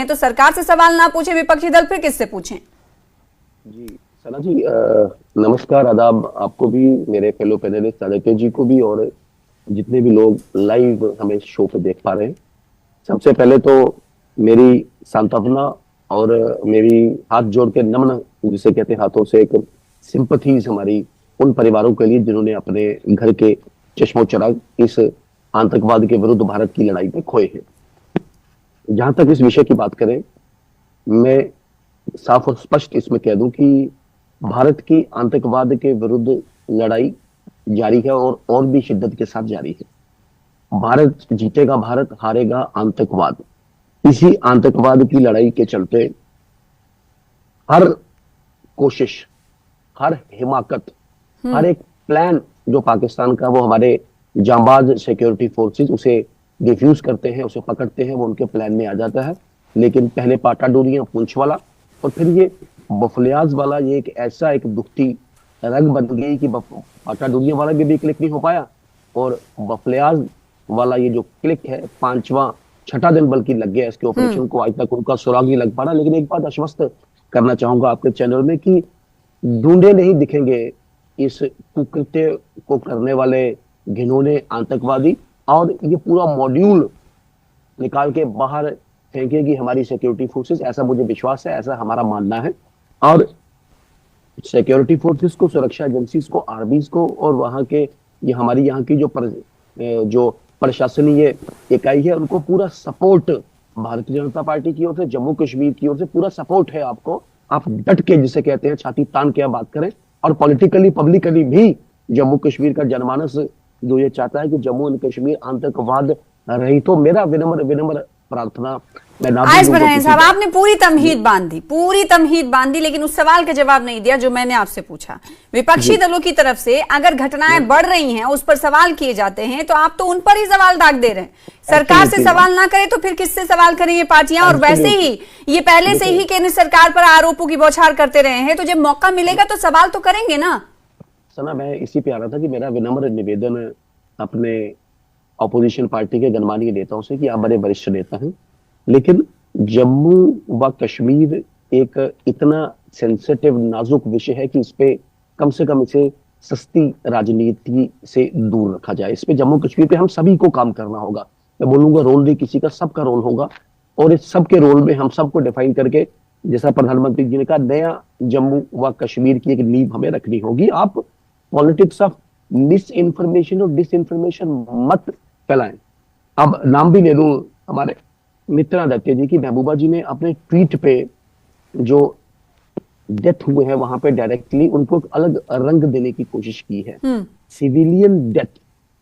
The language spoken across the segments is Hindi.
तो सरकार से सवाल ना पूछे विपक्षी दल फिर किससे पूछें? जी सना जी, नमस्कार, आदाब आपको भी, मेरे फेलो पैनलिस्ट आदित्य जी को भी, और जितने भी लोग लाइव हमें शो पे देख पा रहे हैं। सबसे पहले तो मेरी सांत्वना और मेरी हाथ जोड़ के नमन, जिसे कहते हैं, हाथों से एक सिंपथीज हमारी उन परिवारों के लिए जिन्होंने अपने घर के चश्मो चिराग इस आतंकवाद के विरुद्ध भारत की लड़ाई में खोए हैं। जहां तक इस विषय की बात करें, मैं साफ और स्पष्ट इसमें कह दूं कि भारत की आतंकवाद के विरुद्ध लड़ाई जारी है और भी शिद्दत के साथ जारी है। भारत जीतेगा, भारत हारेगा आतंकवाद। इसी आतंकवाद की लड़ाई के चलते हर कोशिश, हर हिमाकत, हर एक प्लान जो पाकिस्तान का, वो हमारे जांबाज सिक्योरिटी फोर्सेस उसे डिफ्यूज करते हैं, उसे पकड़ते हैं, वो उनके प्लान में आ जाता है। लेकिन पहले पाटा डोरियां, पुंछ वाला, और फिर ये बफलियाज वाला, ये एक ऐसा एक दुखती रंग बन गई कि पाटा डोरियां वाला भी क्लिक नहीं हो पाया, और बफलियाज वाला ये जो क्लिक है, 5वां 6ठा दिन बल्कि लग गया इसके ऑपरेशन को, आज तक उनका सुराग नहीं लग पा रहा। लेकिन एक बात आश्वस्त करना चाहूंगा आपके चैनल में कि ढूंढे नहीं दिखेंगे इस कुकृत्य को करने वाले घिनौने आतंकवादी, और ये पूरा मॉड्यूल निकाल के बाहर फेंकेगी हमारी सिक्योरिटी फोर्सेस, ऐसा मुझे विश्वास है, ऐसा हमारा मानना है। और सिक्योरिटी फोर्सेस को, सुरक्षा एजेंसीज को, आर्मीज को, और वहां के ये हमारी यहाँ की जो प्रशासनीय इकाई है, उनको पूरा सपोर्ट भारतीय जनता पार्टी की ओर से, जम्मू कश्मीर की ओर से पूरा सपोर्ट है आपको। आप डट के, जिसे कहते हैं, छाती तान के बात करें, और पॉलिटिकली पब्लिकली भी जम्मू कश्मीर का जनमानस जो ये चाहता है कि जम्मू एंड कश्मीर आतंकवाद रही, तो मेरा विनम्र प्रार्थना, मैं आयज बढ़ाएं साहब, आपने पूरी तमहीद बांधी, लेकिन उस सवाल का जवाब नहीं दिया जो मैंने आपसे पूछा। विपक्षी दलों की तरफ से अगर घटनाएं बढ़ रही हैं, उस पर सवाल किए जाते हैं, तो आप तो उन पर ही सवाल दाग दे रहे हैं। सरकार से सवाल ना करे तो फिर किससे सवाल करें ये पार्टियां? और वैसे ही ये पहले से ही केंद्र सरकार पर आरोपों की बौछार करते रहे हैं, तो जब मौका मिलेगा तो सवाल तो करेंगे ना। सना, मैं इसी पे आ रहा था कि मेरा विनम्र निवेदन अपने ऑपोजिशन पार्टी के गणमान्य नेताओं से कि आप बड़े वरिष्ठ नेता हैं, लेकिन जम्मू व कश्मीर एक इतना सेंसिटिव, नाजुक विषय है कि इस पे कम से कम इसे सस्ती राजनीति से दूर रखा जाए। इस पे जम्मू कश्मीर पे हम सभी को काम करना होगा। मैं बोलूंगा रोल नहीं किसी का, सबका रोल होगा, और इस सबके रोल में हम सबको डिफाइन करके, जैसा प्रधानमंत्री जी ने कहा, नया जम्मू व कश्मीर की एक नींव हमें रखनी होगी। आप पॉलिटिक्स ऑफ मिस इन्फॉर्मेशन और डिस इन्फॉर्मेशन मत फैलाएं। अब नाम भी ले लूं, हमारे मित्र आदित्य जी की, महबूबा जी ने अपने ट्वीट पे जो डेथ हुए हैं वहां पे डायरेक्टली उनको अलग रंग देने की कोशिश की है। सिविलियन डेथ,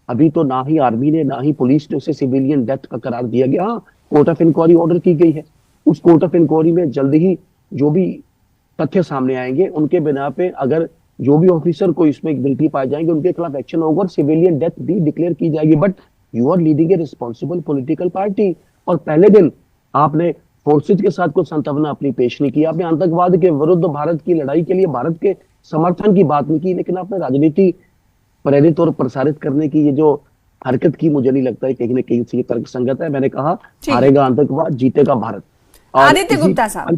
अभी तो ना ही आर्मी ने ना ही पुलिस ने उसे सिविलियन डेथ का करार दिया गया। हाँ, कोर्ट ऑफ इंक्वायरी ऑर्डर की गई है। उस कोर्ट ऑफ इंक्वायरी में जल्द ही जो भी तथ्य सामने आएंगे, उनके बिना पे अगर जो भी ऑफिसर को इसमें गिल्टी पाए जाएंगे, उनके खिलाफ एक्शन होगा और सिविलियन डेथ भी डिक्लेयर की जाएगी। But you are leading a responsible political party, और पहले दिन आपने फोर्सेज के साथ कुछ सांत्वना अपनी पेश नहीं की। आपने आतंकवाद के विरुद्ध भारत की लड़ाई के लिए भारत के समर्थन की बात नहीं की, लेकिन आपने राजनीति प्रेरित और प्रसारित करने की ये जो हरकत की, मुझे नहीं लगता है कहीं ना कहीं से तर्क संगत है। मैंने कहा, हारेगा आतंकवाद, जीतेगा भारत। आदित्य गुप्ता साहब।